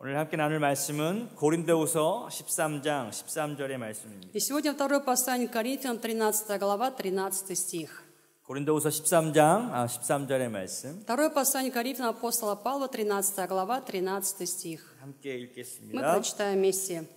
오늘 함께 나눌 말씀은 고린도후서 13장 13절의 말씀입니다. И сегодня второе послание к Коринфянам, 13 глава, 13 стих. 고린도후서 13장 13절의 말씀 Второе послание к Коринфянам апостола Павла, 13 глава, 13 стих. 함께 Мы 읽겠습니다. прочитаем вместе.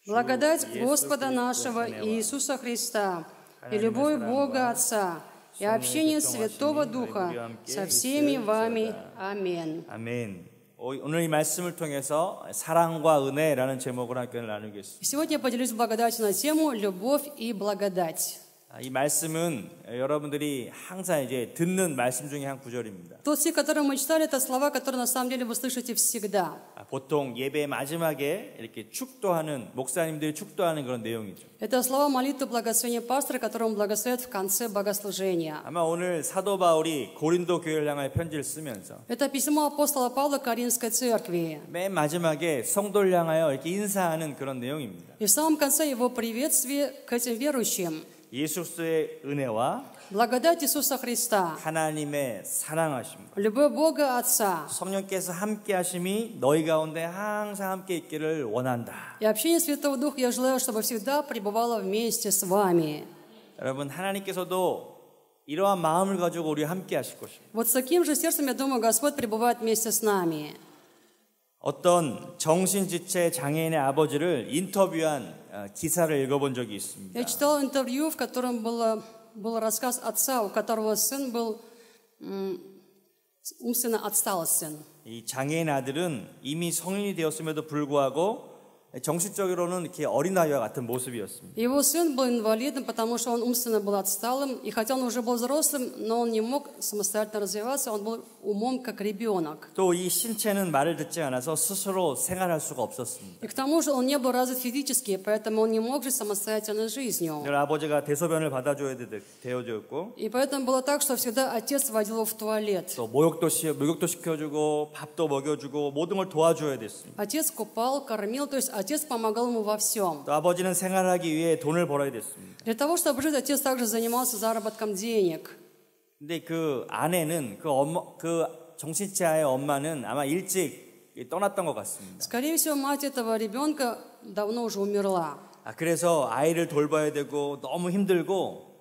Благодать Господа нашего Иисуса Христа и любовь Бога Отца и общение Святого Духа со всеми вами. Аминь. 아멘. 오늘 이 말씀을 통해서 사랑과 은혜라는 제목으로 함께 나누겠습니다. Сегодня я поделюсь благодатью на тему «Любовь и благодать». 이 말씀은 여러분들이 항상 이제 듣는 말씀 중에 한 구절입니다. Тот стих, который мы читали, это слова, которые на самом деле вы слышите всегда. 보통 예배 마지막에 이렇게 축도하는 목사님들이 축도하는 그런 내용이죠. Это слова молитвы благословения пастора, которые он благословляет в конце богослужения. 아마 오늘 사도 바울이 고린도 교회를 향하여 편지를 쓰면서 Это письмо апостола Павла к Коринфской церкви. 맨 마지막에 성도를 향하여 이렇게 인사하는 그런 내용입니다. И в самом конце его приветствие к этим верующим. 예수 그리스도의 은혜와 Благодать Иисуса Христа, 하나님의 사랑하심, любовь Бога Отца 성령께서 함께 하심이 너희 가운데 항상 함께 있기를 원한다. и общение Святого Духа я желаю, чтобы всегда пребывало вместе с вами. 여러분 하나님께서도 이러한 마음을 가지고 우리와 함께 하실 것입니다. Вот с таким же сердцем, я думаю, Господь пребывает вместе с нами. 어떤 정신지체 장애인의 아버지를 인터뷰한 기사를 읽어본 적이 있습니다. Я читал интервью, в котором был рассказ отца, у которого сын был умственно отсталый сын. 이 장애인 아들은 이미 성인이 되었음에도 불구하고 정신적으로는 이렇게 어린아이와 같은 모습이었습니다. Его сын был инвалидом, потому что он умственно был отсталым, и хотя он уже был взрослым, но он не мог самостоятельно развиваться, он был умом как ребенок. 또 이 신체는 말을 듣지 않아서 스스로 생활할 수가 없었습니다. И к тому же он не был развит физически, поэтому он не мог жить самостоятельной жизнью. 늘 아버지가 대소변을 받아줘야 되어졌고, И поэтому было так, что всегда отец водил его в туалет. 또 목욕도 시켜주고, 밥도 먹여주고, 모든 걸 도와줘야 됐습니다. Отец купал, кормил, то есть отец помогал ему во всем. 또 아버지는 생활하기 위해 돈을 벌어야 됐습니다. Для того, чтобы жить, отец также занимался заработком денег. 근데 그 아내는 그 정신체의 엄마는 아마 일찍 떠났던 것 같습니다. Скорее всего, мать этого ребенка давно уже умерла. 그래서 아이를 돌봐야 되고 너무 힘들고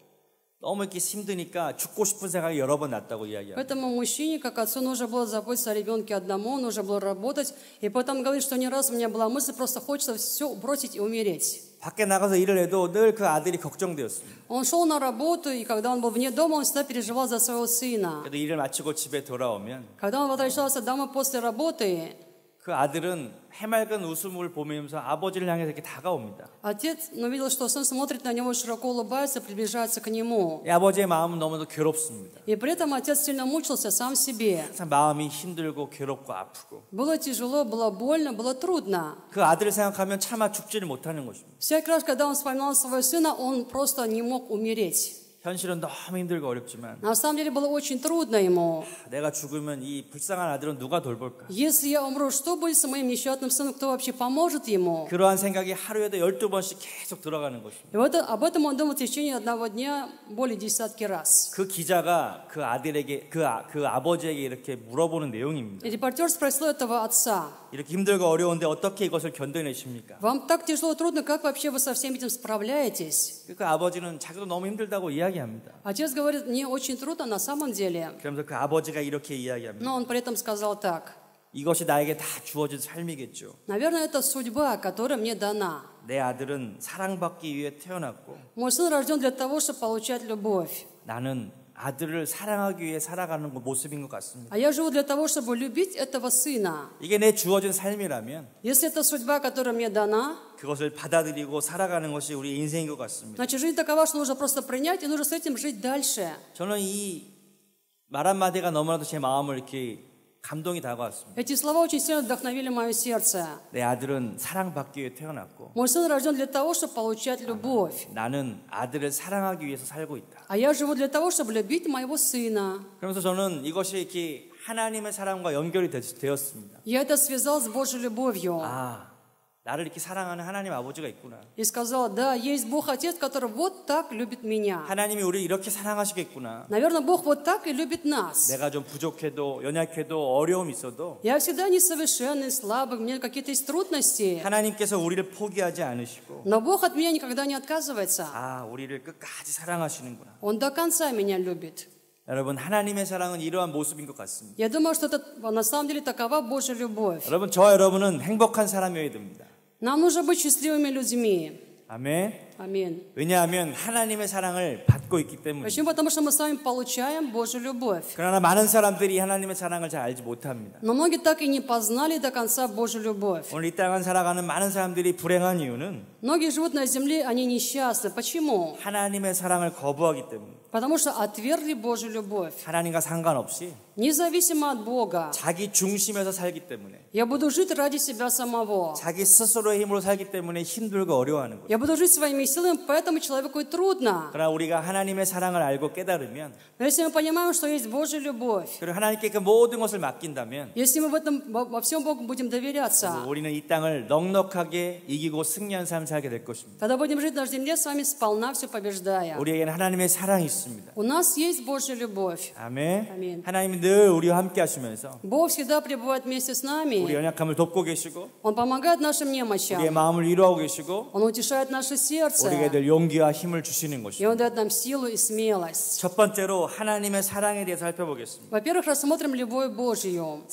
너무 이렇게 힘드니까 죽고 싶은 생각이 여러 번 났다고 이야기합니다. Поэтому мужчине, как отцу, нужно было заботиться о ребенке одному, нужно было работать. И потом говорит, что не раз у меня была мысль, просто хочется все бросить и умереть. 밖에 나가서 일을 해도 늘 그 아들이 걱정되었습니다. Он шел на работу, и когда он был вне дома, он всегда переживал за своего сына. 그래도 일을 마치고 집에 돌아오면 Когда он возвращался домой после работы, 그 아들은 해맑은 웃음을 보면서 아버지를 향해서 이렇게 다가옵니다. отец увидел, что сын смотрит на него, широко улыбается, приближается к нему. 이 아버지의 마음은 너무도 괴롭습니다. И при этом отец сильно мучился сам себе. 항상 마음이 힘들고 괴롭고 아프고 Было тяжело, было больно, было трудно. 그 아들을 생각하면 차마 죽지를 못하는 것입니다. Всякий раз, когда он вспоминал своего сына, он просто не мог умереть. 현실은 너무 힘들고 어렵지만 На самом деле было очень трудно ему. 내가 죽으면 이 불쌍한 아들은 누가 돌볼까? Если я умру, что будет с моим несчастным сыном? Кто вообще поможет ему? 그러한 생각이 하루에도 12번씩 계속 들어가는 것입니다. И вот об этом он думал в течение одного дня более десятки раз. 그 기자가 그 아들에게 그 아버지에게 이렇게 물어보는 내용입니다. И репортер спросил этого отца: 이렇게 힘들고 어려운데 어떻게 이것을 견뎌내십니까? вам так тяжело, трудно, как вообще вы со всем этим справляетесь? 그 아버지는 자기도 너무 힘들다고 이야기합니다. Отец говорит: мне очень трудно на самом деле. 그러면서 그 아버지가 이렇게 이야기합니다. Но он при этом сказал так: 이것이 나에게 다 주어진 삶이겠죠. наверное, это судьба, которая мне дана. 내 아들은 사랑받기 위해 태어났고 Мой сын рожден для того, чтобы получать любовь. 나는 아들을 사랑하기 위해 살아가는 모습인 것 같습니다. А я живу для того, чтобы любить этого сына. 이게 내 주어진 삶이라면 Если это судьба, которая мне дана, 그것을 받아들이고 살아가는 것이 우리 인생인 것 같습니다. значит, жизнь такова, что нужно просто принять, и нужно с этим жить дальше. 저는 이 말 한마디가 너무나도 제 마음을 이렇게 감동이 다가왔습니다. Эти слова очень сильно вдохновили мое сердце. 내 아들은 사랑받기 위해 태어났고 Мой сын рожден для того, чтобы получать любовь. 나는 아들을 사랑하기 위해서 살고 있다. А я живу для того, чтобы любить моего сына. 그러면서 저는 이것이 이렇게 하나님의 사랑과 연결이 되었습니다. Я это связал с Божьей любовью. 나를 이렇게 사랑하는 하나님 아버지가 있구나. И сказал, да, есть Бог Отец, который вот так любит меня. 하나님이 우리를 이렇게 사랑하시겠구나. Наверное, Бог вот так и любит нас. 내가 좀 부족해도 연약해도 어려움이 있어도 Я всегда несовершенный, слабый, у меня какие-то есть трудности. 하나님께서 우리를 포기하지 않으시고 Но Бог от меня никогда не отказывается. 아, 우리를 끝까지 사랑하시는구나. Он до конца меня любит. 여러분, 하나님의 사랑은 이러한 모습인 것 같습니다. Я думаю, что это на самом деле такова Божья любовь. 여러분, 저와 여러분은 행복한 사람이어야 됩니다. Нам нужно быть счастливыми людьми. 아멘. Аминь. 왜냐하면 하나님의 사랑을 받고 있기 때문에. Почему? Потому что мы с вами получаем Божью любовь. 그러나 많은 사람들이 하나님의 사랑을 잘 알지 못합니다. Но многие так и не познали до конца Божью любовь. 오늘 이 땅을 살아가는 많은 사람들이 불행한 이유는 Многие живут на земле, они несчастны. Почему? 하나님의 사랑을 거부하기 때문에. Потому что отвергли Божью любовь. 하나님과 상관없이 Независимо от Бога. 자기 중심에서 살기 때문에. Я буду жить ради себя самого. 자기 스스로의 힘으로 살기 때문에 힘들고 어려워하는 거죠. Я буду жить своими силами, поэтому человеку и трудно. 그러나 우리가 하나님의 사랑을 알고 깨달으면 Но если мы понимаем, что есть Божья любовь, 그리고 하나님께 그 모든 것을 맡긴다면 если мы во всем Богу будем доверяться, 우리는 이 땅을 넉넉하게 이기고 승리한 삶을 살게 될 것입니다. тогда будем жить на земле с вами сполна все побеждая. 우리에게는 하나님의 사랑이 있습니다. У нас есть Божья любовь. 아멘. 아멘. 하나님이 늘 우리와 함께 하시면서 Бог всегда пребывает вместе с 우리 нами. 연약함을 돕고 계시고 Он помогает нашим 우리의 немощам. 마음을 위로하고 계시고 Он утешает наше сердце. 우리에게 늘 용기와 힘을 주시는 И 것입니다. Он дает нам силу и смелость. 첫 번째로 하나님의 사랑에 대해서 살펴보겠습니다. Во-первых, рассмотрим любовь Божью.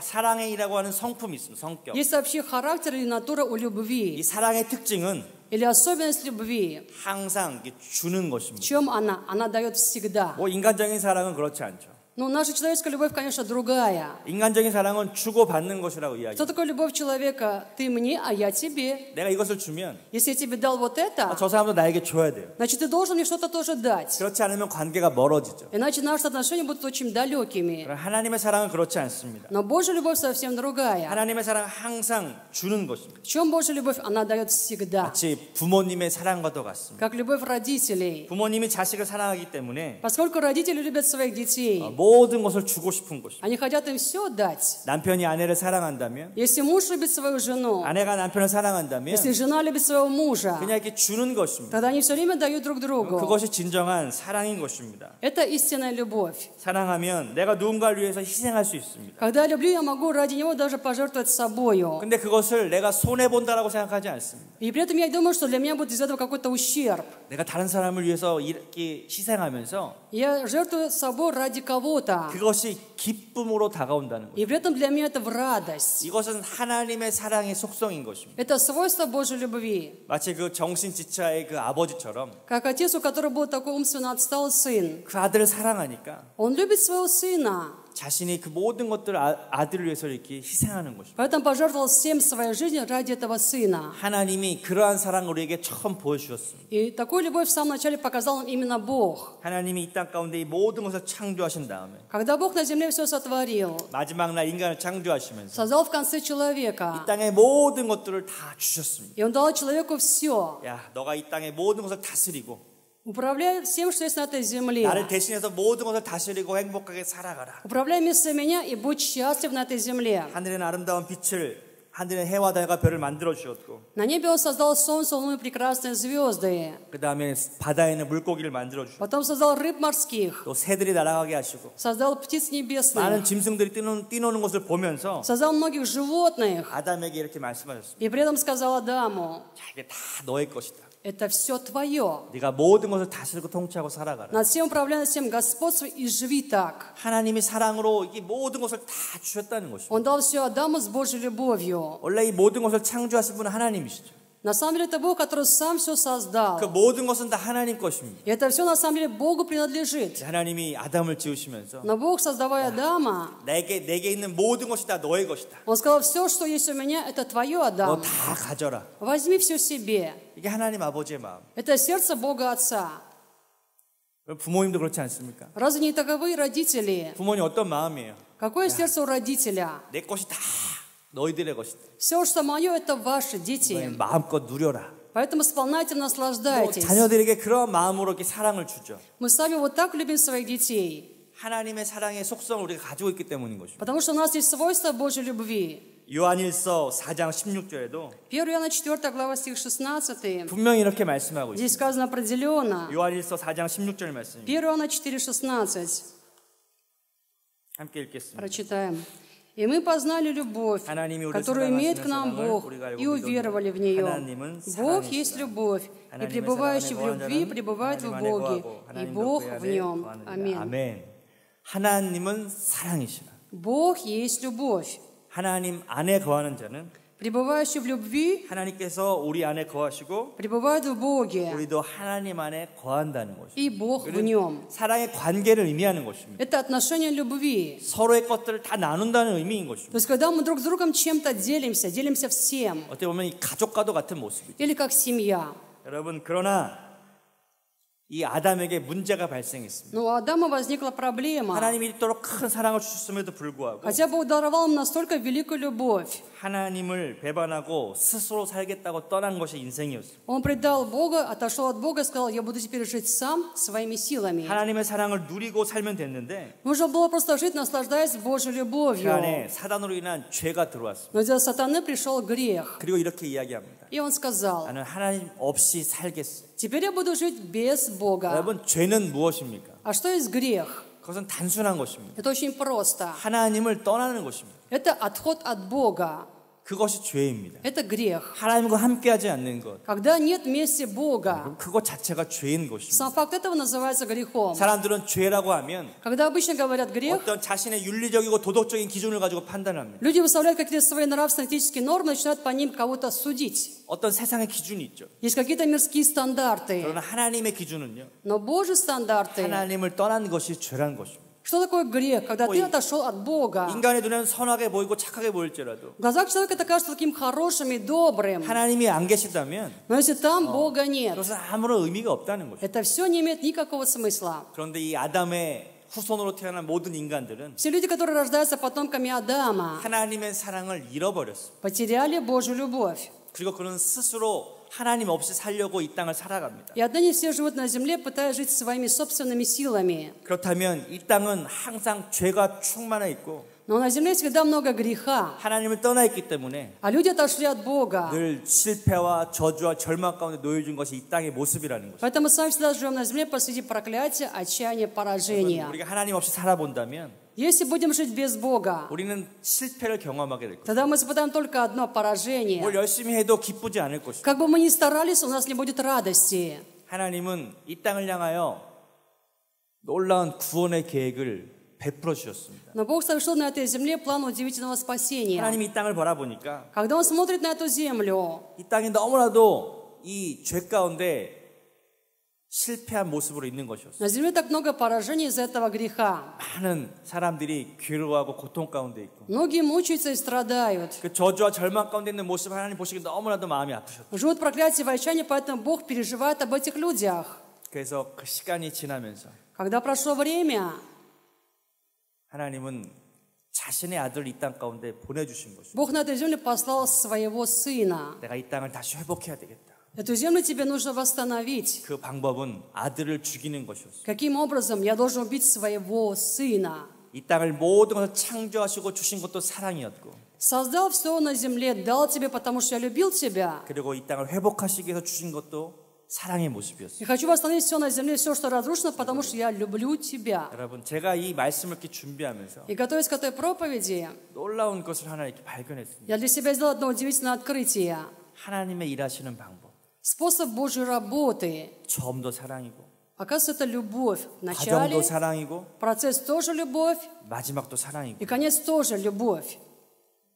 사랑이라고 하는 성품이 있습니다. 성격. Есть вообще характер или натура у 이 любви. 사랑의 특징은 Или особенность любви. 항상 이렇게 주는 В 것입니다. чем она? Она дает всегда. 뭐 인간적인 사랑은 그렇지 않죠. Но наша человеческая любовь, конечно, другая. 인간적인 사랑은 주고 받는 것이라고 이야기해요. Что такое любовь человека? Ты мне, а я тебе. 내가 이것을 주면 Если я тебе дал вот это, 저 사람도 나에게 줘야 돼요. значит, ты должен мне что-то тоже дать. 그렇지 않으면 관계가 멀어지죠. Иначе наши отношения будут очень далекими. 그러나 하나님의 사랑은 그렇지 않습니다. Но Божья любовь совсем другая. 하나님의 사랑은 항상 주는 것입니다. В чем Божья любовь? Она дает всегда. 마치 부모님의 사랑과도 같습니다. Как любовь родителей. 부모님이 자식을 사랑하기 때문에 Поскольку родители любят своих детей, 모든 것을 주고 싶은 것입니다. они хотят им все дать. 남편이 아내를 사랑한다면, Если муж любит свою жену, 아내가 남편을 사랑한다면 если жена любит своего мужа, 그냥 이렇게 주는 것입니다. тогда они все время дают друг другу. 그것이 진정한 사랑인 것입니다. Это истинная любовь. 사랑하면 내가 누군가를 위해서 희생할 수 있습니다. Когда я люблю, я могу ради него даже пожертвовать собою. 근데 그것을 내가 손해본다라고 생각하지 않습니다. И при этом я думаю, что для меня будет из этого какой-то ущерб. 내가 다른 사람을 위해서 이렇게 희생하면서 Я жертвую собой ради кого-то. 그것이 기쁨으로 다가온다는 거예요. И при этом для меня это в радость. 이것은 하나님의 사랑의 속성인 것입니다. Это свойство Божьей любви. 마치 그 정신지차의 그 아버지처럼 Как отец, у которого был такой умственно отсталый сын. 그 아들을 사랑하니까 Он любит своего сына. 자신이 그 모든 것들을 아들을 위해서 이렇게 희생하는 것입니다. Поэтому пожертвовал всем своей жизнью ради этого сына. 하나님이 그러한 사랑을 우리에게 처음 보여주셨습니다. И такую любовь в самом начале показал нам именно Бог. 하나님이 이 땅 가운데 이 모든 것을 창조하신 다음에 Когда Бог на земле все сотворил, 마지막 날 인간을 창조하시면서 создал в конце 이 человека, 땅의 모든 것들을 다 주셨습니다. и Он дал человеку все. 야, 너가 이 땅의 모든 것을 다스리고 Управляй всем, что есть на этой земле. 나를 대신해서 모든 것을 다스리고 행복하게 살아가라. Управляй вместо меня и будь счастлив на этой земле. 하늘의 아름다운 빛을 하늘의 해와 달과 별을 만들어 주셨고 На небе Он создал солнце, луну и прекрасные звезды. 그 다음에 바다에는 물고기를 만들어 주셨고 Потом создал рыб морских. 또 새들이 날아가게 하시고 Создал птиц 많은 небесных. 짐승들이 뛰노는 것을 보면서 Создал многих животных. 아담에게 이렇게 말씀하셨습니다. И при этом сказал Адаму, 자, 이게 다 너의 것이다. это все твое. 네가 모든 것을 다스리고 통치하고 살아가라. Над всем управляй, над всем господствуй и живи так. 하나님이 사랑으로 이 모든 것을 다 주셨다는 것입니다. Он дал все Адаму с Божьей любовью. 원래 이 모든 것을 창조하신 분은 하나님이시죠. На самом деле это Бог, который сам все создал. 그 모든 것은 다 하나님 것입니다. И это все на самом деле Богу принадлежит. 하나님이 아담을 지으시면서 Но Бог, создавая Адама, 내게 있는 모든 것이 다 너의 것이다. Он сказал, все, что есть у меня, это твое, 너 Адам. 다 가져라. Возьми все себе. 이게 하나님 아버지의 마음. Это сердце Бога Отца. 부모님도 그렇지 않습니까? Разве не таковы родители? 부모님 어떤 마음이에요? Какое сердце у родителя? 내 것이 다 너희들의 것이다. Все, что мое, это ваши 너희 дети. 마음껏 누려라. Поэтому сполна этим наслаждайтесь. 자녀들에게 그런 마음으로 이렇게 사랑을 주죠. Мы сами вот так любим своих детей. 하나님의 사랑의 속성을 우리가 가지고 있기 때문인 것입니다. Потому что у нас есть свойство Божьей любви. 요한일서 4장 16절에도 1 Иоанна 4 глава стих 16. 분명히 이렇게 말씀하고 Здесь 있습니다. сказано определенно. 요한일서 4장 16절 말씀입니다. 1 Иоанна 4:16. 함께 읽겠습니다. Прочитаем. «И мы познали любовь, которую имеет к нам Бог, и уверовали в нее. Бог есть любовь, и пребывающий в любви пребывает в Боге, и Бог в нем». Аминь. 아멘. 하나님은 사랑이시라. Бог есть любовь. 하나님 안에 거하는 자는 Пребывающий в любви 하나님께서 우리 안에 거하시고 пребывает в Боге, 우리도 하나님 안에 거한다는 것입니다. и Бог в нем. 사랑의 관계를 의미하는 것입니다. Это отношение любви. 서로의 것들을 다 나눈다는 의미인 То 것입니다. есть, когда мы друг с другом чем-то делимся всем, 어떻게 보면 이 가족과도 같은 모습이죠. или как семья. 여러분 그러나 이 아담에게 문제가 발생했습니다. Но у Адама возникла проблема. 하나님이 이토록 큰 사랑을 주셨음에도 불구하고 Хотя Бог даровал им настолько великую любовь, 하나님을 배반하고 스스로 살겠다고 떠난 것이 인생이었습니다. он предал Бога, отошел от Бога и сказал: я буду теперь жить сам своими силами. 하나님의 사랑을 누리고 살면 됐는데 Нужно было просто жить, наслаждаясь Божьей 그 любовью. 안에 사단으로 ин한 죄가 들어왔습니다. Но из-за сатаны пришел грех. 그리고 이렇게 이야기합니다. И он сказал: 나는 하나님 없이 살겠어. теперь я буду жить без Бога. 여러분 죄는 무엇입니까? А что есть грех? 그것은 단순한 것입니다. Это очень просто. 하나님을 떠나는 것입니다. Это отход от Бога. 그것이 죄입니다. Это грех. 하나님과 함께하지 않는 것, Когда нет вместе Бога, 그것 자체가 죄인 것입니다. сам факт этого называется грехом. 사람들은 죄라고 하면 Когда обычно говорят грех, 어떤 자신의 윤리적이고 도덕적인 기준을 가지고 판단합니다. люди выставляют какие-то свои нравственно-этические нормы, начинают по ним кого-то судить. 어떤 세상의 기준이 있죠. Есть какие-то мирские стандарты. 그러나 하나님의 기준은요. Но Божьи стандарты, 하나님을 떠난 것이 죄란 것입니다. что такое грех? Когда ты отошел от Бога. 인간의 눈에는 선하게 보이고 착하게 보일지라도 В глазах человека это кажется таким хорошим и добрым. 하나님이 안 계시다면 Но если там Бога нет, 그것은 아무런 의미가 없다는 것입니다. это все не имеет никакого смысла. 그런데 이 아담의 후손으로 태어난 모든 인간들은 Все люди, которые рождаются потомками Адама, 하나님의 사랑을 잃어버렸습니다. потеряли Божью любовь. 그리고 그는 스스로 하나님 없이 살려고 이 땅을 살아갑니다. И отныне все живут на земле, пытаясь жить своими собственными силами. 그렇다면 이 땅은 항상 죄가 충만해 있고 Но на земле всегда много греха. 하나님을 떠나 있기 때문에 А люди отошли от Бога. 늘 실패와 저주와 절망 가운데 놓여진 것이 이 땅의 모습이라는 것입니다. Поэтому мы сами всегда живем на земле посреди проклятия, отчаяния, поражения. 우리가 하나님 없이 살아본다면 Если будем жить без Бога, 우리는 실패를 경험하게 될 것입니다. тогда мы испытаем только одно 뭘 поражение. 열심히 해도 기쁘지 않을 것입니다. Как бы мы ни старались, у нас не будет радости. 하나님은 이 땅을 향하여 놀라운 구원의 계획을 베풀어 주셨습니다. Но Бог совершил на этой земле план удивительного спасения. 하나님이 이 땅을 바라보니까 Когда Он смотрит на эту землю, 이 땅이 너무나도 이 죄 가운데 실패한 모습으로 있는 것이었어요. на земле так много поражений из-за этого греха. 많은 사람들이 괴로워하고 고통 가운데 있고 Многие мучаются и страдают. 그 저주와 절망 가운데 있는 모습을 하나님 보시기 너무나도 마음이 아프셨어요. Живут проклятие в отчаянии, поэтому Бог переживает об этих людях. 그래서 그 시간이 지나면서 Когда прошло время, 하나님은 자신의 아들을 이 땅 가운데 보내주신 것입니다. Бог на этой земле послал своего Сына. 내가 이 땅을 다시 회복해야 되겠다. Эту землю тебе нужно восстановить. 그 방법은 아들을 죽이는 것이었어요. Каким образом? Я должен убить своего Сына. 이 땅을 모든 것을 창조하시고 주신 것도 사랑이었고 Создал все на земле, дал тебе, потому что я любил тебя. 그리고 이 땅을 회복하시기 위해서 주신 것도 사랑의 모습이었어요. И хочу восстановить все на земле, все, что разрушено, потому что я люблю тебя. 여러분 제가 이 말씀을 이렇게 준비하면서 И готовясь к этой проповеди, 놀라운 것을 하나 이렇게 발견했습니다. я для себя сделал одно удивительное открытие. 하나님의 일하시는 방법 Способ Божьей работы. 처음도 사랑이고 Оказывается, это любовь. В начале 과정도 사랑이고 процесс тоже любовь, 마지막도 사랑이고 и конец тоже любовь.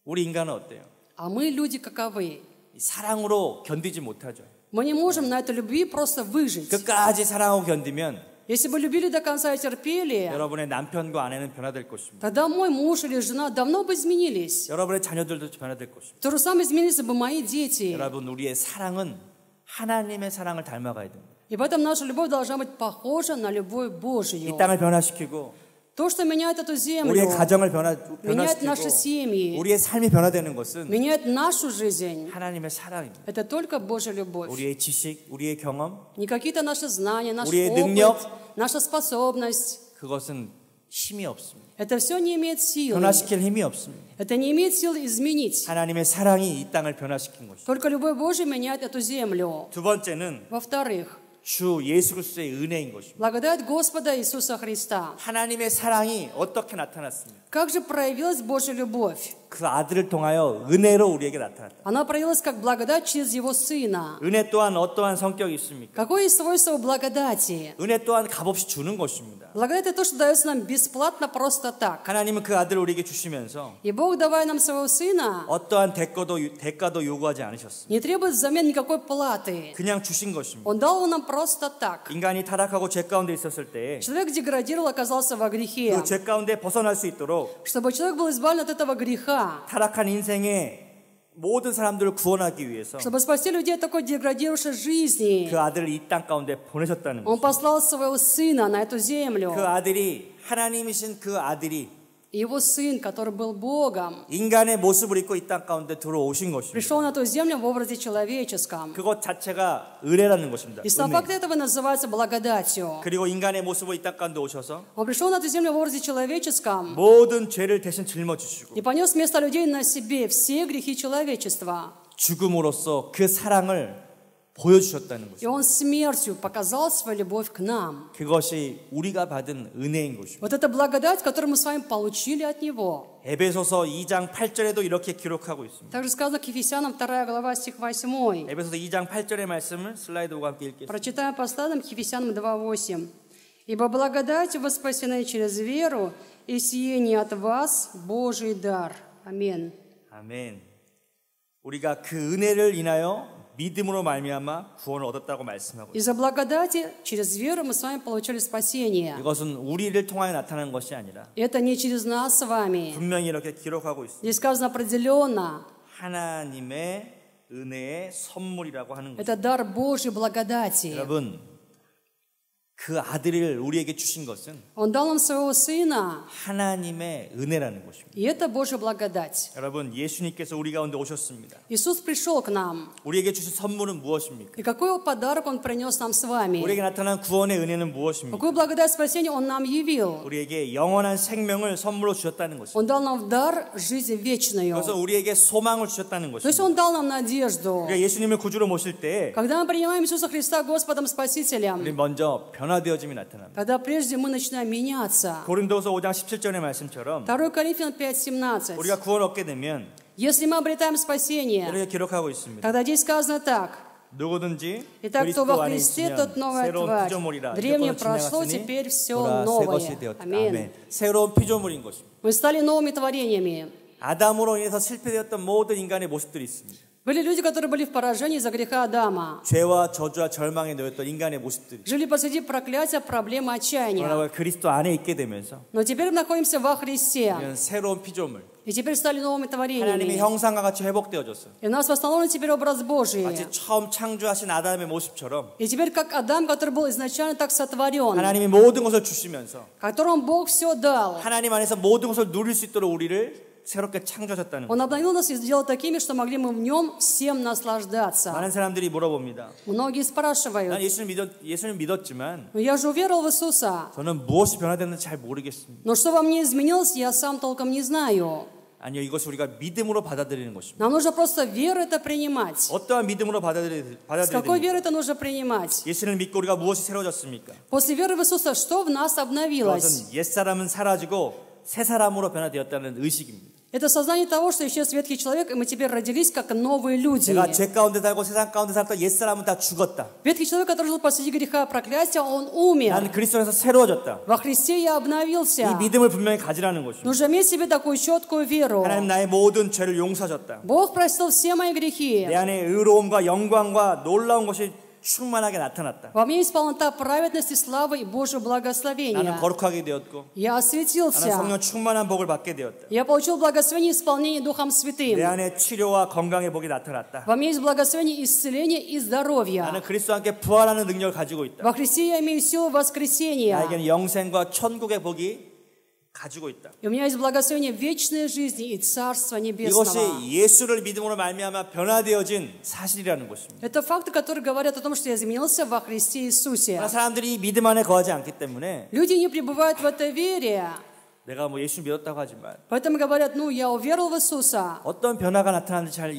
우리 인간은 어때요? А мы, люди, каковы? 이 사랑으로 견디지 못하죠. Мы не можем на этой любви просто выжить. 끝까지 사랑하고 견디면 Если бы любили до конца и терпели, 여러분의 남편과 아내는 변화될 것입니다. тогда мой муж или жена давно бы изменились. 여러분의 자녀들도 변화될 것입니다. То же самое изменились бы мои дети. 여러분 우리의 사랑은 하나님의 사랑을 닮아가야 됩니다. И поэтому наша любовь должна быть похожа на любовь Божию. 이 땅을 변화시키고 То, что меняет эту землю, 우리의 가정을 меняет наши 변화시키고 семьи, 우리의 삶이 변화되는 것은 меняет нашу жизнь, 하나님의 사랑입니다. это только Божья любовь. 우리의 지식, 우리의 경험 Не какие-то наши знания, наш 우리의 опыт, 능력, наша способность. 그것은 힘이 없습니다. Это все не имеет силы. 변화시킬 힘이 없습니다. Это не имеет сил изменить. 하나님의 사랑이 이 땅을 변화시킨 것입니다. Только любовь Божия меняет эту землю. 두 번째는 Во-вторых, 주 예수 그리스도의 은혜인 것입니다. благодать Господа Иисуса Христа. 하나님의 사랑이 어떻게 나타났습니까? Как же проявилась Божья любовь? 그 아들을 통하여 은혜로 우리에게 나타났다. Она проявилась как благодать через Его Сына. 은혜 또한 어떠한 성격이 있습니까? Какое есть свойство у благодати? 은혜 또한 값없이 주는 것입니다. Благодать – это то, что дается нам бесплатно, просто так. 하나님은 그 아들을 우리에게 주시면서 И Бог, давая нам своего Сына, 어떠한 대가도 요구하지 않으셨습니다. не требует взамен никакой платы. 그냥 주신 것입니다. Он дал его нам просто так. 인간이 타락하고 죄 가운데 있었을 때 Человек деградировал, оказался во грехе. 그 죄 가운데 벗어날 수 있도록 Чтобы человек был избавлен от этого греха, 타락한 인생의 모든 사람들을 구원하기 위해서 чтобы спасти людей от такой деградировавшей жизни, 그 아들을 이 땅 가운데 보내셨다는 Он 것입니다. послал своего Сына на эту землю. 그 아들이 하나님이신 그 아들이 И Его Сын, который был Богом, 인간의 모습을 입고 이 땅 가운데 들어오신 것입니다. пришел на эту землю в образе человеческом. 그것 자체가 은혜라는 것입니다. И сам факт этого называется благодатью. 그리고 인간의 모습으로 이 땅 가운데 오셔서 Он пришел на эту землю в образе человеческом 모든 죄를 대신 짊어지시고 и понес вместо людей на себе все грехи человечества. 죽음으로써 그 사랑을 보여주셨다는 И 것입니다. Он смертью показал свою любовь к нам. 그것이 우리가 받은 은혜인 것입니다. Вот это благодать, которую мы с вами получили от Него. 에베소서 2장 8절에도 이렇게 기록하고 있습니다. Также сказано к Ефесянам 2 глава стих 8. 에베소서 2장 8절의 말씀을 슬라이드와 함께 읽겠습니다. Прочитаем по стадам к Ефесянам 2:8. «Ибо благодатью вы спасены через веру, и сие не от вас Божий дар». Аминь. 아멘. 우리가 그 은혜를 인하여 믿음으로 말미암아 구원을 얻었다고 말씀하고 있습니다. Из-за благодати, через веру мы с вами получили спасение. 이것은 우리를 통하여 나타나는 것이 아니라 И это не через нас с вами. 분명히 이렇게 기록하고 있습니다. Здесь сказано определенно. 하나님의 은혜의 선물이라고 하는 것입니다. Это дар Божьей благодати. 여러분, 그 아들을 우리에게 주신 것은 Он дал нам своего Сына, 하나님의 은혜라는 것입니다. и это Божья благодать. 여러분, 예수님께서 우리 가운데 오셨습니다. Иисус пришел к нам. 우리에게 주신 선물은 무엇입니까? И какой подарок Он принес нам с вами? 우리에게 나타난 구원의 은혜는 무엇입니까? Какую благодать спасения Он нам явил? 우리에게 영원한 생명을 선물로 주셨다는 것입니다. Он дал нам в дар жизнь вечную. 그래서 우리에게 소망을 주셨다는 То есть 것입니다. Он дал нам надежду. 우리가 예수님을 구주로 모실 때 Когда мы принимаем Иисуса Христа Господом 우리 Спасителем, 먼저 변화되어짐이 나타납니다. тогда прежде мы начинаем меняться. 고린도서 5장 17절의 말씀처럼 2 Коринфянам 5:17. 우리가 구원 얻게 되면 Если мы обретаем спасение, 이렇게 기록하고 있습니다. тогда здесь сказано так. 누구든지 Итак, кто 그리스도 во 안에 Христе, 있으면 тот новая 새로운 тварь. 피조물이라. Древнее 이제껏 прошло, 지나갔으니 теперь все 보라, 새 것이 новое. 되었다. Аминь. 아멘. 새로운 피조물인 것입니다. Мы стали новыми творениями. 아담으로 인해서 실패되었던 모든 인간의 모습들이 있습니다. Были люди, которые были в поражении из-за греха Адама. 죄와 저주와 절망에 놓였던 인간의 모습들이. Жили посреди проклятия, проблемы, отчаяния. 그러나 그리스도 안에 있게 되면서 Но теперь мы находимся во Христе. 우리는 새로운 피조물, И теперь стали новыми 하나님의 творениями. 형상과 같이 회복되어졌어요. И у нас восстановлен теперь образ Божий. 마치 처음 창조하신 아담의 모습처럼 И теперь как Адам, который был изначально так сотворен, 하나님이 모든 것을 주시면서 которому Бог все дал. 하나님 안에서 모든 것을 누릴 수 있도록 우리를 새롭게 창조하셨다는 Он 거예요. обновил нас и сделал такими, что могли мы в нем всем наслаждаться. 많은 사람들이 물어봅니다. Многие 난 спрашивают, 예수를 믿었지만 ну я же уверовал в Иисуса, 저는 무엇이 변화됐는지 잘 모르겠습니다. но что во мне изменилось, я сам толком не знаю. 아니요, 이것을 우리가 믿음으로 받아들이는 것입니다. Нам нужно просто верой это принимать. 어떠한 믿음으로 С какой 받아들이는 верой это нужно принимать? 예수를 믿고 우리가 무엇이 새로워졌습니까? После веры в Иисуса, что в нас обновилось? 그것은 옛사람은 사라지고 새 사람으로 변화되었다는 의식입니다. Это сознание того, что исчез ветхий человек, и мы теперь родились как новые люди. 내가 죄 가운데 살고 세상 가운데 살던 옛사람은 다 죽었다. Ветхий человек, который жил посреди греха и проклятия, он умер. 나는 그리스도 안에서 새로워졌다. Во Христе я 이 обновился. 믿음을 분명히 가지라는 것입니다. Нужно иметь в себе такую четкую веру. 하나님 나의 모든 죄를 용서하셨다. Бог простил все мои грехи. 내 안에 의로움과 영광과 놀라운 것이 충만하게 나타났다. Во мне есть полнота праведности, славы и Божьего 나는 благословения. 거룩하게 되었고 Я 나는 осветился. 성령 충만한 복을 받게 되었다. Я получил благословение исполнения Духом 내 Святым. 안에 치료와 건강의 복이 나타났다. Во мне есть благословение исцеления и здоровья. 나는 그리스도와 함께 부활하는 능력을 가지고 있다. Во Христе я имею силу воскресения. 나에게는 영생과 천국의 복이 가지고 있다. И у меня есть благословение вечной жизни и Царства Небесного. 이것이 예수를 믿음으로 말미암아 변화되어진 사실이라는 것입니다. Это факты, которые говорят о том, что я изменился во Христе Иисусе. 그러나 사람들이 믿음 안에 거하지 않기 때문에 Люди не пребывают в этой вере. 내가 뭐 예수 믿었다고 하지만 Поэтому говорят, ну, я уверовал в Иисуса. 어떤 변화가 나타나는지 잘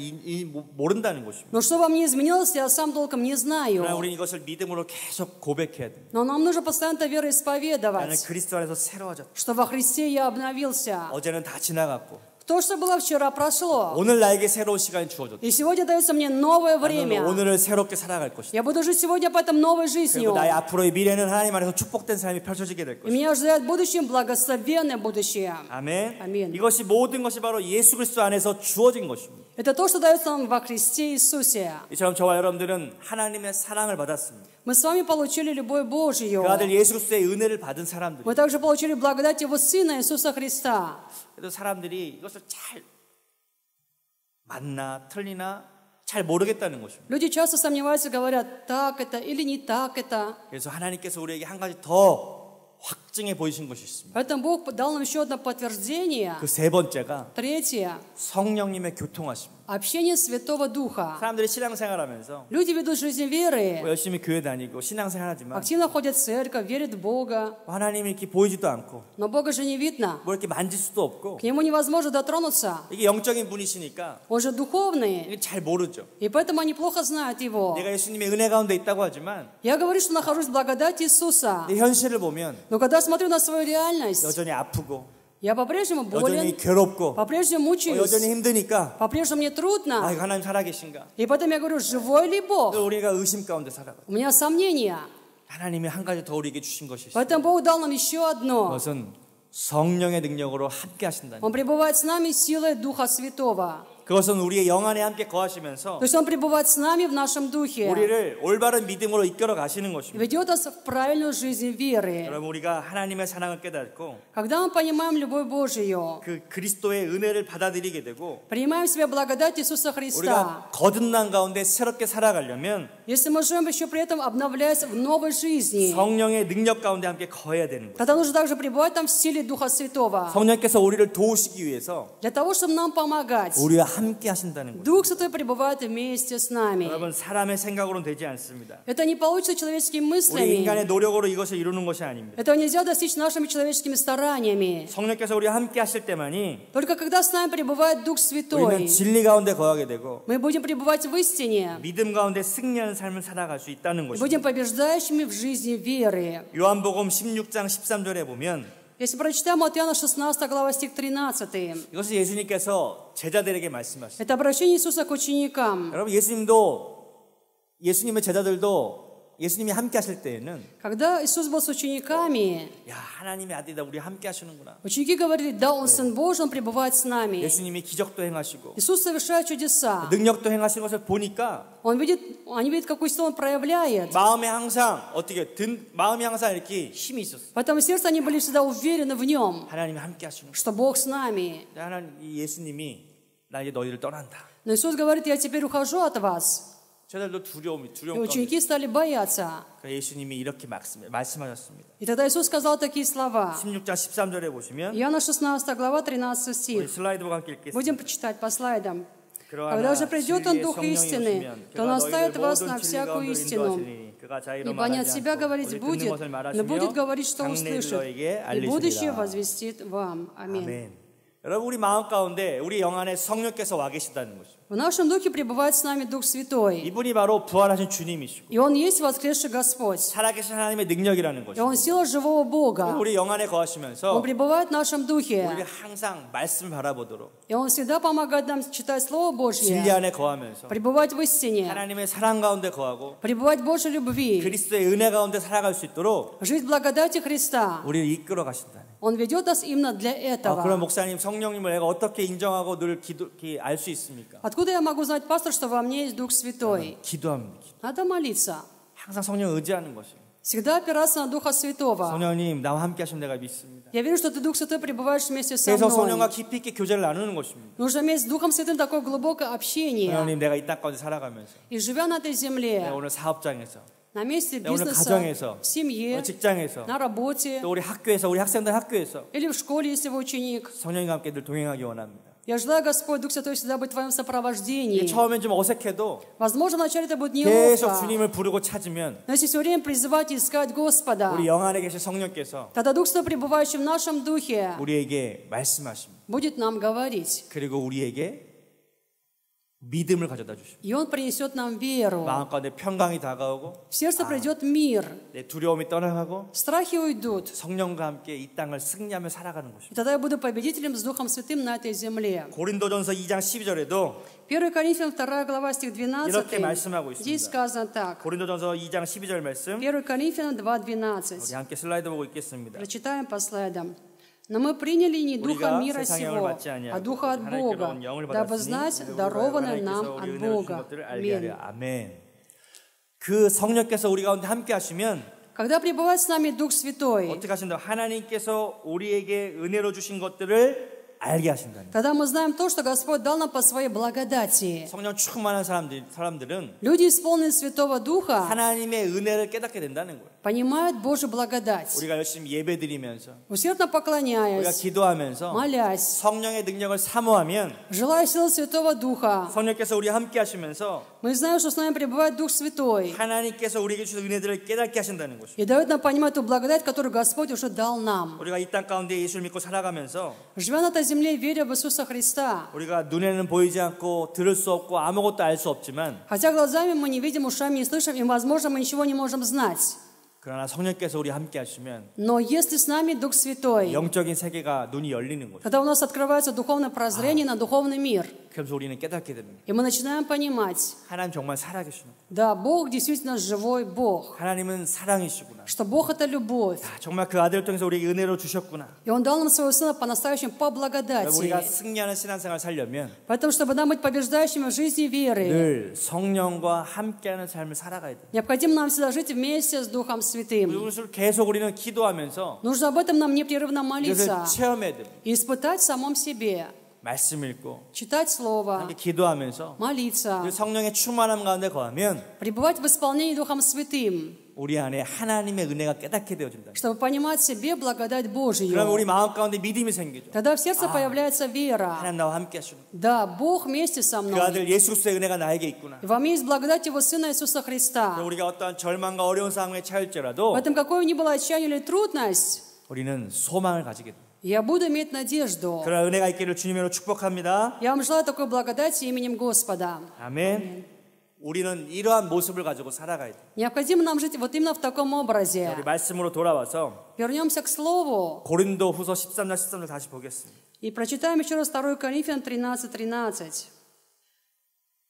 모른다는 것입니다. Но что во мне изменилось, я сам толком не 그러나 знаю. 우리는 이것을 믿음으로 계속 고백해야 됩니다. Но нам нужно постоянно 나는 вероисповедовать, 그리스도 안에서 새로워졌다. что во Христе я обновился. 어제는 다 지나갔고 То, что было вчера, прошло. 오늘 나에게 새로운 시간이 주어졌다. И сегодня дается мне новое 나는 время. 오늘을 새롭게 살아갈 것이다. Я буду жить сегодня поэтому новой 그리고 жизнью. 나의 앞으로의 미래는 하나님 안에서 축복된 삶이 펼쳐지게 될 И 것이다. меня ожидает в будущем благословенное будущее. 아멘. 아멘. 이것이 모든 것이 바로 예수 그리스도 안에서 주어진 것입니다. Это то, что дается нам во Христе Иисусе. 이처럼 저와 여러분들은 하나님의 사랑을 받았습니다. Мы с вами получили любовь Божию. 그 아들 예수 그리스도의 은혜를 받은 사람들. Мы также получили благодать Его Сына Иисуса Христа. 그래도 사람들이 이것을 잘 맞나 틀리나 잘 모르겠다는 것입니다. Люди часто сомневаются, говорят, так это или не так это. 그래서 하나님께서 우리에게 한 가지 더 확증해 보이신 것이 있습니다. Поэтому Бог дал нам еще одно подтверждение. 그 세 번째가 Третье. 성령님의 교통하십니다. Общение Святого Духа. 사람들이 신앙생활하면서 Люди ведут жизнь веры, 열심히 교회 다니고 신앙생활하지만 активно ходят в церковь, верят в Бога. 하나님이 이렇게 보이지도 않고 Но Бога же не видно. 뭐 이렇게 만질 수도 없고 К Нему невозможно дотронуться. 이게 영적인 분이시니까 Он же духовный. 이게 잘 모르죠. И поэтому они плохо знают Его. 내가 예수님의 은혜 가운데 있다고 하지만 Я говорю, что нахожусь в благодати Иисуса. 내 현실을 보면 Но когда смотрю на свою реальность, 여전히 아프고 я по-прежнему 여전히 болен, 괴롭고 по-прежнему мучаюсь, 여전히 힘드니까 по-прежнему мне трудно. 아, 하나님 살아계신가? И поэтому я говорю, живой ли Бог? 또 우리가 의심 가운데 살아가. У меня сомнения. 하나님이 한 가지 더 우리에게 주신 것이 있어요. Поэтому Бог дал нам еще одно. 그것은 성령의 능력으로 함께 하신다는. Он пребывает с нами силой Духа Святого. 그것은 우리의 영 안에 함께 거하시면서 То есть Он пребывает с нами в нашем духе. 우리를 올바른 믿음으로 이끌어 가시는 И 것입니다. ведет нас в правильную жизнь веры. 여러분 우리가 하나님의 사랑을 깨닫고 Когда мы понимаем любовь Божию, 그 그리스도의 은혜를 받아들이게 되고 принимаем в себя благодать Иисуса Христа, 우리가 거듭난 가운데 새롭게 살아가려면 если мы живем еще при этом обновляясь в новой жизни, 성령의 능력 가운데 함께 거해야 되는 거예요. тогда нужно также пребывать там в силе Духа Святого. 성령께서 우리를 도우시기 위해서 Для того, чтобы нам помогать, 우리와 함께 하신다는 거예요. Дух Святой пребывает вместе с нами. 여러분 사람의 생각으로는 되지 않습니다. Это не получится человеческими 우리 мыслями. 인간의 노력으로 이것을 이루는 것이 아닙니다. Этого нельзя достичь нашими человеческими стараниями. 성령께서 우리와 함께 하실 때만이 Только когда с нами пребывает Дух 우리는 Святой, 진리 가운데 거하게 되고 мы будем пребывать в истине 믿음 가운데 승리하는 삶을 살아갈 수 있다는 и будем 것입니다. побеждающими в жизни веры. 요한복음 16장 13절에 보면 Если прочитаем от Иоанна 16 глава стих 13, 이것을 예수님께서 제자들에게 말씀하시죠. это обращение Иисуса к ученикам. 여러분 예수님의 제자들도 예수님이 함께 하실 때에는 Когда Иисус был с учениками, 야 하나님의 아들이다 우리 함께 하시는구나. ученики говорили, да, Он Сын Божий, Он пребывает с нами. 예수님이 기적도 행하시고 Иисус совершает чудеса. 능력도 행하시는 것을 보니까 Они видят, какую силу Он проявляет. 마음이 항상 이렇게 힘이 있었어요. Поэтому в сердце они были всегда уверены в Нем, 하나님이 함께 하시는 что Бог с нами. 하나님 이 예수님이 나 이제 너희를 떠난다. Но Иисус говорит, я теперь ухожу от вас. 제자들도 두려움 И 가운데 ученики стали бояться. 예수님이 이렇게 말씀하셨습니다. И тогда Иисус сказал такие слова. 16장 13절에 보시면 Иоанна 16 глава 13 우리 стих. 슬라이드와 함께 읽겠습니다. Будем почитать по слайдам. 그러나 Когда же придет Он, 진리의 Дух 성령이 истины, 오시면 то Он 그가 оставит 너희를 вас 모든 на 진리 всякую 가운데로 истину. 인도하시리니 그가 자유로 Ибо не от 말하지 себя 않고 говорить 오직 будет, 듣는 것을 но 말하시며 будет говорить, что 강례를 услышит, 너희에게 и будущее 알리시리라. возвестит вам. Аминь. 아멘. 여러분 우리 마음 가운데 우리 영 안에 성령께서 와 계시다는 것이죠. В нашем духе пребывает с нами Дух Святой. 이분이 바로 부활하신 주님이시고 И Он есть воскресший Господь. 살아계신 하나님의 능력이라는 И Он 것이죠. сила живого Бога. 우리 영 안에 Он 거하시면서 пребывает в нашем 우리를 духе. 항상 말씀을 바라보도록 И Он всегда помогает нам читать Слово 진리 Божье, 안에 거하면서 пребывать в истине, 하나님의 사랑 가운데 거하고 пребывать в Божьей любви, 그리스도의 은혜 가운데 살아갈 수 있도록 жить в благодати Христа. 우리를 이끌어 가신다는. Он ведет нас именно для 그런 этого. 목사님 성령님을 내가 어떻게 인정하고 늘 알 수 있습니까? Откуда я могу знать, пастор, что во мне есть Дух Святой? 기도합니다. Надо молиться. 항상 성령 의지하는 것이에요. Всегда опираться на Духа Святого. 성령님 나와 함께 하시면 내가 믿습니다. Я верю, что Ты, Дух Святой, пребываешь вместе со 그래서 성령과 мной. 깊이 있게 교제를 나누는 것입니다. Нужно иметь с Духом Святым такое глубокое общение. 성령님 내가 이 땅 가운데 살아가면서 И живя на этой 내가 земле, 오늘 사업장에서 на месте 오늘 бизнеса, 가정에서 в семье, 오늘 직장에서 на работе 또 우리 학교에서 우리 학생들 학교에서 или в школе, если вы ученик. 성령님과 함께 늘 동행하기 원합니다. Я желаю, Господь, Дух Святой, всегда быть в Твоем сопровождении. 처음엔 좀 어색해도 Возможно, вначале это будет 계속 неловко. 주님을 부르고 찾으면 Но если все время призывать и искать Господа, 우리 영 안에 계신 성령께서 тогда Дух Святой, пребывающий в нашем Духе, 우리에게 말씀하십니다. будет нам говорить. 그리고 우리에게 믿음을 가져다 주십니다. И Он принесет нам веру. 마음 가운데 평강이 다가오고 В сердце придет мир. 내 두려움이 떠나가고 Страхи уйдут. 성령과 함께 이 땅을 승리하며 살아가는 И 것입니다. тогда я буду победителем с Духом Святым на этой земле. 고린도전서 2장 12절에도 1 Коринфянам 2 глава, стих 12. 이렇게 말씀하고 Здесь 있습니다. сказано так. 고린도전서 2장 12절 말씀 1 Коринфянам 우리 2:12. 함께 슬라이드 보고 읽겠습니다. Прочитаем по слайдам. Но мы приняли не духа 우리가 мира 세상의 영을 сего, 받지 아니하고 а духа от 하나님께로 Бога, 온 영을 дабы 받았으니 знать 우리가 дарованное нам 하나님께서 от 우리 은혜로 주신 Бога. 것들을 알게 하려. Аминь. 아멘. 그 성령께서 우리 가운데 함께 하시면 Когда пребывает с нами Дух Святой, 어떻게 하신다? 하나님께서 우리에게 은혜로 주신 것들을 알게 하신다는. тогда мы знаем то, что Господь дал нам по своей благодати. 성령 충만한 사람들은 Люди, исполненные Святого Духа, 하나님의 은혜를 깨닫게 된다는 거예요. понимают Божью благодать. 우리가 열심히 예배드리면서 Усердно 우리가 поклоняясь, 기도하면서 молясь, 성령의 능력을 사모하면 желая силы Святого Духа, 성령께서 우리 함께 하시면서 мы знаем, что с нами пребывает Дух Святой 하나님께서 우리에게 주신 은혜들을 깨닫게 하신다는 것입니다. и дает нам понимать ту благодать, которую Господь уже дал нам. 우리가 이 땅 가운데 예수를 믿고 살아가면서 Живя на этой земле, веря в Иисуса Христа, 우리가 눈에는 보이지 않고 들을 수 없고 아무것도 알 수 없지만 хотя глазами мы не видим, ушами не слышим, и, возможно, мы ничего не можем знать. 그러나 성령께서 우리 함께 하시면 Но если с нами Дух Святой, 영적인 세계가 눈이 열리는 거죠. тогда у нас открывается духовное прозрение на духовный мир. 그래서 우리는 깨닫게 됩니다. И мы начинаем понимать, 하나님 정말 살아계시는 거. да, Бог действительно живой Бог, 하나님은 사랑이시구나. что Бог — это любовь. 정말 그 아들을 통해서 우리에게 은혜로 주셨구나. И Он дал нам Своего Сына по-настоящему по благодати. 우리가 승리하는 신앙생활 살려면 Поэтому, чтобы нам быть побеждающими в жизни веры, 늘 성령과 함께하는 삶을 살아가야 돼. необходимо нам всегда жить вместе с Духом Святым. 이것을 계속 우리는 기도하면서 Нужно об этом нам непрерывно 이것을 молиться 체험해야 됩니다. и испытать в самом себе, 말씀 읽고 читать Слово, 함께 기도하면서 молиться, 그 성령의 충만함 가운데 거하면 пребывать в исполнении Духом Святым, 우리 안에 하나님의 은혜가 깨닫게 되어진다. чтобы понимать в себе благодать 그러면 Божию. 우리 마음 가운데 믿음이 생기죠. Тогда в сердце появляется вера. 하나님 나와 함께 하시는 Да, Бог вместе со 그 мной. 아들 예수 그리스도의 은혜가 나에게 있구나. И во мне есть благодать Его Сына Иисуса Христа. 우리가 어떠한 절망과 어려운 상황에 처할지라도 В этом какое ни было отчаяние или трудность, 우리는 소망을 가지게 됩니다. я буду иметь надежду. 그런 은혜가 있기를 주님으로 축복합니다. Я вам желаю такой благодати именем Господа. 아멘. 우리는 이러한 모습을 가지고 살아가야 돼. Необходимо нам жить вот именно в таком образе. 우리 말씀으로 돌아와서 Вернемся к Слову 고린도 후서 13장 13절 다시 보겠습니다. и прочитаем еще раз 2 Коринфянам 13:13.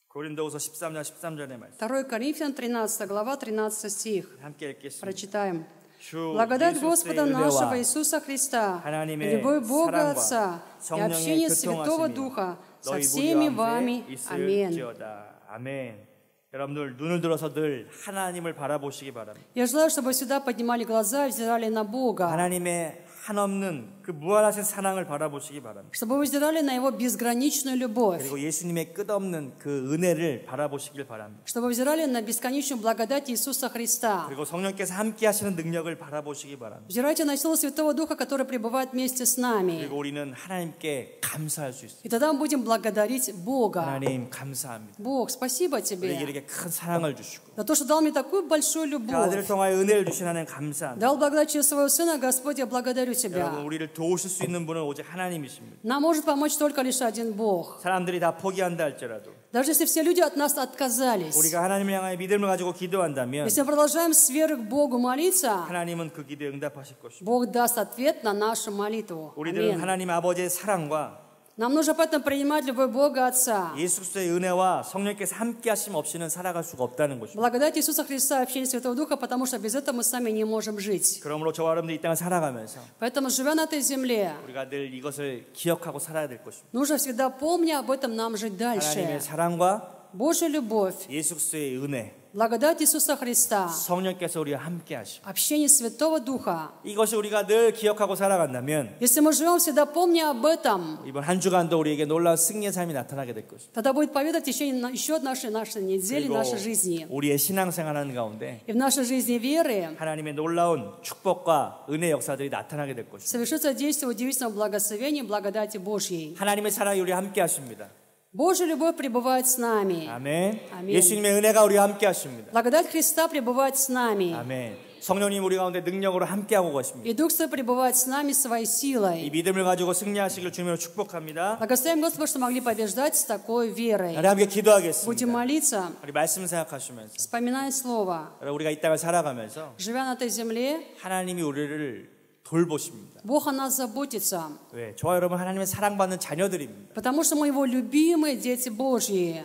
고린도 후서 13장 13절의 말씀 2 Коринфянам 13 глава 13 стих. 함께 읽겠습니다. Прочитаем. 주 Благодать 예수의 Господа 은혜와 нашего Иисуса Христа, 하나님의 любовь Бога 사랑과 Отца и 성령의 общение Святого 교통하심이 Духа со 너희 всеми 무리와 вами. 함께 Аминь. 있을지어다. 아멘. 여러분들 눈을 들어서 늘 하나님을 바라보시기 바랍니다. Я желаю, чтобы всегда поднимали глаза и взирали на Бога, 하나님의 한없는 그 무한하신 사랑을 바라보시기 바랍니다. чтобы вы взирали на Его безграничную любовь, 그리고 예수님의 끝없는 그 은혜를 바라보시길 바랍니다. чтобы вы взирали на бесконечную благодать Иисуса Христа. 그리고 성령께서 함께 하시는 능력을 바라보시기 바랍니다. Взирайте на силу Святого Духа, который пребывает вместе с нами. 그리고 우리는 하나님께 감사할 수 있습니다. И тогда мы будем благодарить Бога. 하나님 감사합니다. Бог, спасибо 우리에게 Тебе 이렇게 큰 사랑을 주시고 за то, что дал мне такую большую 그 아들을 любовь. 통하여 은혜를 주신 하나님 감사합니다. Дал благодать через Своего Сына, Господь, я благодарю 여러분 Тебя. 우리를 도우실 수 있는 분은 오직 하나님이십니다. Нам может помочь только лишь один Бог. 사람들이 다 포기한다 할지라도 Даже если все люди от нас отказались, 우리가 하나님을 향하여 믿음을 가지고 기도한다면 если мы продолжаем с верой к Богу молиться, 하나님은 그 기도에 응답하실 것입니다. Бог даст ответ на нашу молитву. 우리들은 Аминь. 하나님 아버지의 사랑과 Нам нужно поэтому принимать любовь Бога Отца. 예수 그리스도의 은혜와 성령께서 함께 하심 없이는 살아갈 수가 없다는 것입니다. Благодать Иисуса Христа и общение Святого Духа, потому что без этого мы сами не можем жить. 그러므로 저와 여러분들 이 땅을 살아가면서 Поэтому, живя на этой земле, 우리가 늘 이것을 기억하고 살아야 될 것입니다. нужно всегда, помня об этом, нам жить 하나님의 дальше. 사랑과 Божья любовь, 예수 그리스도의 은혜, благодать Иисуса Христа, 성령께서 우리와 함께 하시고 общение Святого Духа. 이것이 우리가 늘 기억하고 살아간다면 Если мы живем всегда помня об этом, 이번 한 주간도 우리에게 놀라운 승리의 삶이 나타나게 될 것입니다. тогда будет победа в течение еще нашей недели, 그리고 нашей жизни. 우리의 신앙생활하는 가운데 И в нашей жизни веры 하나님의 놀라운 축복과 은혜 역사들이 나타나게 될 것입니다. совершится действие удивительного благословения и благодати Божьей. 하나님의 사랑이 우리와 함께 하십니다. Божья любовь пребывает с нами. 아멘. 아멘. 예수님의 은혜가 우리와 함께 하십니다. Благодать Христа пребывает с нами. 아멘. 성령님 우리 가운데 능력으로 함께하고 가십니다. И Дух Святой пребывает с нами своей 이 силой. 믿음을 가지고 승리하시길 주님으로 축복합니다. Благословим Господа, что могли побеждать с такой верой. 우리 함께 Будем 기도하겠습니다. молиться, 우리 말씀 생각하시면서 вспоминая Слово. 우리가 이 땅을 살아가면서 Живя на этой земле, 하나님이 우리를 돌보십니다. Бог о нас заботится. 왜? 저와 여러분 하나님의 사랑받는 자녀들입니다. Потому что мы Его любимые дети Божьи.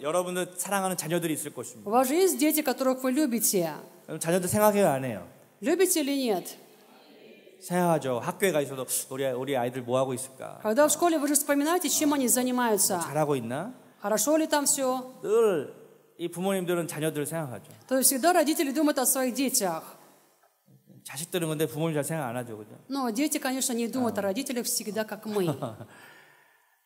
여러분들 사랑하는 자녀들이 있을 것입니다. У вас же есть дети, которых вы любите. 여러분 자녀들 생각해요, 안 해요? Любите или нет? 생각하죠. 학교에 가 있어도 우리 아이들 뭐 하고 있을까? Когда в школе вы же вспоминаете, чем они занимаются. 잘하고 있나? Хорошо ли там все? 늘 이 부모님들은 자녀들을 생각하죠. То есть всегда родители думают о своих детях. 자식들은 근데 부모님 잘 생각 안 하죠, 그죠? Но дети, конечно, не думают о родителях всегда, как мы.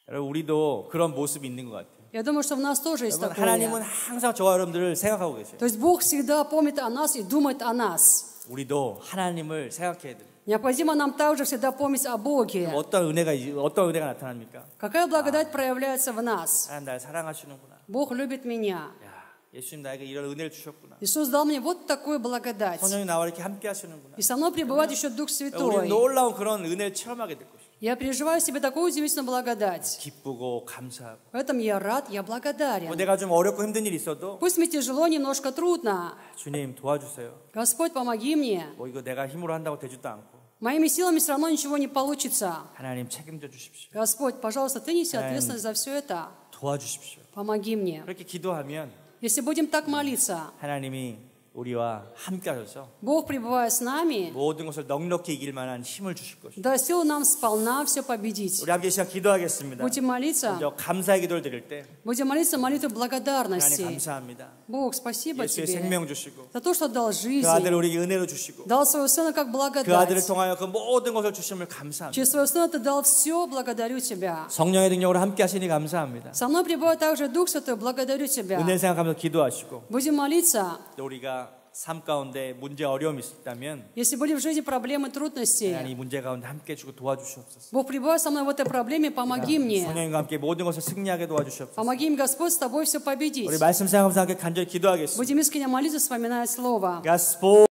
여러분 우리도 그런 모습이 있는 것 같아요. Я думаю, что в нас тоже есть 여러분, такое. 하나님은 항상 저와 여러분들을 생각하고 계세요. То есть Бог всегда помнит о нас и думает о нас. 우리도 하나님을 생각해야 돼요. Необходимо нам также всегда помнить о Боге. 어떤 은혜가 나타납니까? Какая благодать проявляется в нас? 하나님 날 사랑하시는구나. Бог любит меня. 야, 예수님 나에게 이런 은혜를 주셨구나. Иисус дал мне вот такую благодать. 성령이 나와 이렇게 함께 하시는구나. И со мной пребывает еще Дух 우리는 Святой. 놀라운 그런 은혜를 체험하게 될 것입니다. Я переживаю в себе такую удивительную благодать. 기쁘고 감사하고. В этом я рад, я благодарен. 내가 좀 어렵고 힘든 일이 있어도 Пусть мне тяжело, немножко трудно. 주님 도와주세요. Господь, помоги мне. 뭐 이거 내가 힘으로 한다고 되지도 않고. Моими силами все равно ничего не получится. 하나님 책임져 주십시오. Господь, пожалуйста, Ты неси ответственность за все это. 도와주십시오. Помоги мне. 그렇게 기도하면 Если будем так молиться, 하나님이 우리와 함께 하셔서 Бог, пребывая с нами, 모든 것을 넉넉히 이길 만한 힘을 주실 것입니다. даст силу нам сполна все победить. 우리 함께 시작 기도하겠습니다. Будем молиться. 먼저 감사의 기도를 드릴 때 Будем молиться молитву 하나님 благодарности. 감사합니다. Бог, спасибо 예수의 Тебе 생명 주시고 за то, что дал 그 아들을 жизнь, 우리에게 은혜로 주시고 дал своего Сына как 그 아들을 благодать. 통하여 그 모든 것을 주심을 감사합니다. Через своего Сына Ты дал все, благодарю Тебя. 성령의 능력으로 함께 하시니 감사합니다. Со мной пребывает также Дух Святой, благодарю Тебя. 은혜를 생각하면서 기도하시고 Будем молиться. 또 우리가 삶 가운데 문제 어려움이 있다면 Если были в жизни проблемы, трудности, 하나님 이 문제 가운데 함께 주고 도와주시옵소서. Бог, пребывай со мной в этой проблеме, помоги мне. 성령님과 함께 모든 것을 승리하게 도와주시옵소서. Помоги им, Господь, с Тобой все победить. 우리 말씀 생각하면서 함께 간절히 기도하겠습니다. Будем искренне молиться, вспоминая Слово. Господь